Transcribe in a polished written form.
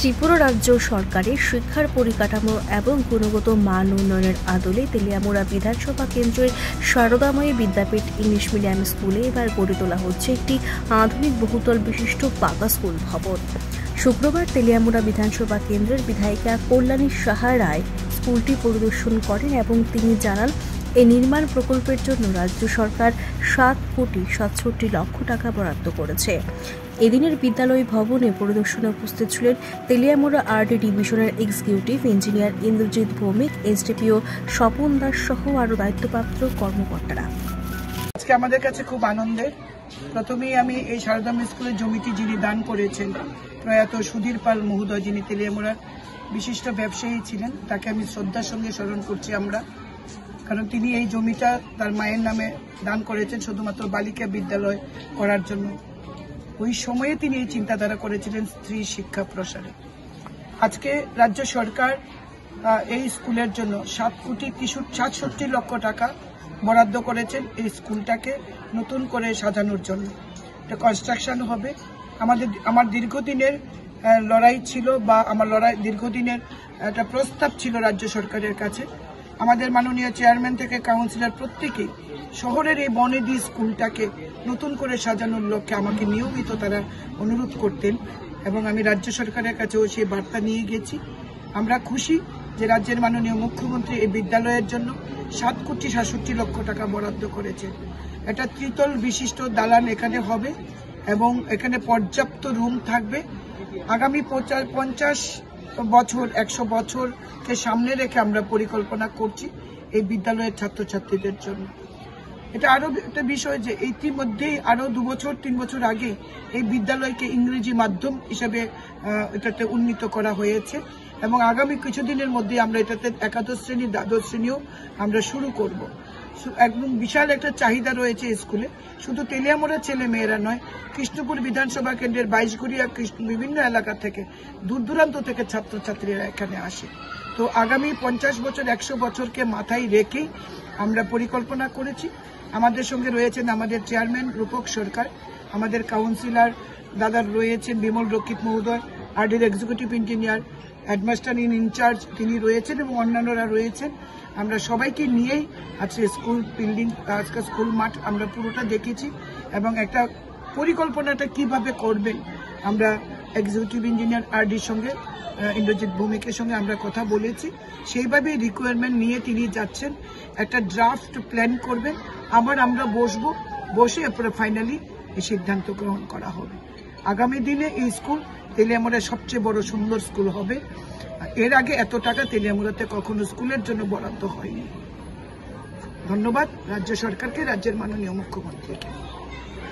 ত্রিপুরা রাজ্য সরকারের শিক্ষার পরিকাঠামো এবং গুণগত মান উন্নয়নের আদলে তেলিয়ামুড়া বিধানসভা কেন্দ্রের শারদাময়ী বিদ্যাপীঠ ইংলিশ মিডিয়াম স্কুলে এবার গড়ে তোলা হচ্ছে একটি আধুনিক বহুতল বিশিষ্ট পাকা স্কুল ভবন। শুক্রবার তেলিয়ামুড়া বিধানসভা কেন্দ্রের বিধায়িকা কল্যাণী সাহা রায় স্কুলটি পরিদর্শন করেন এবং তিনি জানান, এই নির্মাণ প্রকল্পের জন্য রাজ্য সরকার 7,67,00,000 টাকা বরাদ্দ করেছে। এদিনের বিদ্যালয় ভবনে পরিদর্শনে উপস্থিত ছিলেন তেলিয়ামুড়া আরডি ডিভিশনের executive engineer Indrajit Bhowmik, SDPO Swapan Das সহ আরও দায়িত্বপ্রাপ্ত কর্মকর্তারা। আজকে আমাদের কাছে খুব আনন্দের। প্রথমেই আমি এই শারদাময়ী স্কুলের জমিটি যিনি দান করেছেন, প্রয়াত সুধীর পাল মহোদয়, যিনি তেলিয়ামুড়ার বিশিষ্ট ব্যবসায়ী ছিলেন, তাকে আমি শ্রদ্ধার সঙ্গে স্মরণ করছি আমরা। কারণ তিনি এই জমিটা তার মায়ের নামে দান করেছেন শুধুমাত্র বালিকা বিদ্যালয় করার জন্য। ওই সময়ে তিনি এই চিন্তাধারা করেছিলেন স্ত্রী শিক্ষা প্রসারে। আজকে রাজ্য সরকার এই স্কুলের জন্য 7,67,00,000 টাকা বরাদ্দ করেছেন এই স্কুলটাকে নতুন করে সাজানোর জন্য। এটা কনস্ট্রাকশন হবে। আমার দীর্ঘদিনের লড়াই ছিল, বা আমার দীর্ঘদিনের একটা প্রস্তাব ছিল রাজ্য সরকারের কাছে। আমাদের মাননীয় চেয়ারম্যান থেকে কাউন্সিলর প্রত্যেকেই শহরের এই বনেদি স্কুলটাকে নতুন করে সাজানোর লক্ষ্যে আমাকে নিয়মিত তারা অনুরোধ করতেন, এবং আমি রাজ্য সরকারের কাছেও সেই বার্তা নিয়ে গেছি। আমরা খুশি যে রাজ্যের মাননীয় মুখ্যমন্ত্রী এই বিদ্যালয়ের জন্য 7,67,00,000 টাকা বরাদ্দ করেছেন। একটা ত্রিতল বিশিষ্ট দালান এখানে হবে এবং এখানে পর্যাপ্ত রুম থাকবে। আগামী 50 বছর 100 বছরকে সামনে রেখে আমরা পরিকল্পনা করছি এই বিদ্যালয়ের ছাত্রছাত্রীদের জন্য। এটা আরো একটা বিষয় যে ইতিমধ্যেই আরো 2 বছর 3 বছর আগে এই বিদ্যালয়কে ইংরেজি মাধ্যম হিসেবে এটাতে উন্নীত করা হয়েছে, এবং আগামী কিছুদিনের মধ্যে আমরা এটাতে একাদশ শ্রেণী দ্বাদশ শ্রেণীও আমরা শুরু করব। একদম বিশাল একটা চাহিদা রয়েছে স্কুলে। শুধু তেলিয়ামুড়া ছেলে মেয়েরা নয়, কৃষ্ণপুর বিধানসভা কেন্দ্রের 22গড়িয়া বিভিন্ন এলাকা থেকে দূর দূরান্ত থেকে ছাত্রছাত্রীরা এখানে আসে। তো আগামী 50 বছর 100 বছরকে মাথায় রেখেই আমরা পরিকল্পনা করেছি। আমাদের সঙ্গে রয়েছেন আমাদের চেয়ারম্যান রূপক সরকার, আমাদের কাউন্সিলর দাদা রয়েছেন বিমল রক্ষিত মহোদয়, আরডির এক্সিকিউটিভ ইঞ্জিনিয়ার, হেডমাস্টার ইনচার্জ তিনি রয়েছেন, এবং অন্যান্যরা রয়েছেন। আমরা সবাইকে নিয়েই আজকে স্কুল বিল্ডিং, আজকে স্কুল মাঠ আমরা পুরোটা দেখেছি, এবং একটা পরিকল্পনাটা কিভাবে করবেন আমরা এক্সিকিউটিভ ইঞ্জিনিয়ার আরডির সঙ্গে ইন্দ্রজিৎ ভৌমিকের সঙ্গে আমরা কথা বলেছি। সেইভাবেই রিকোয়ারমেন্ট নিয়ে তিনি যাচ্ছেন, একটা ড্রাফট প্ল্যান করবেন, আবার আমরা বসে এরপরে ফাইনালি এই সিদ্ধান্ত গ্রহণ করা হবে। আগামী দিনে এই স্কুল তেলিয়ামুড়ার সবচেয়ে বড় সুন্দর স্কুল হবে। এর আগে এত টাকা তেলিয়ামুড়াতে কখনো স্কুলের জন্য বরাদ্দ হয়নি। ধন্যবাদ রাজ্য সরকারকে, রাজ্যের মাননীয় মুখ্যমন্ত্রীকে।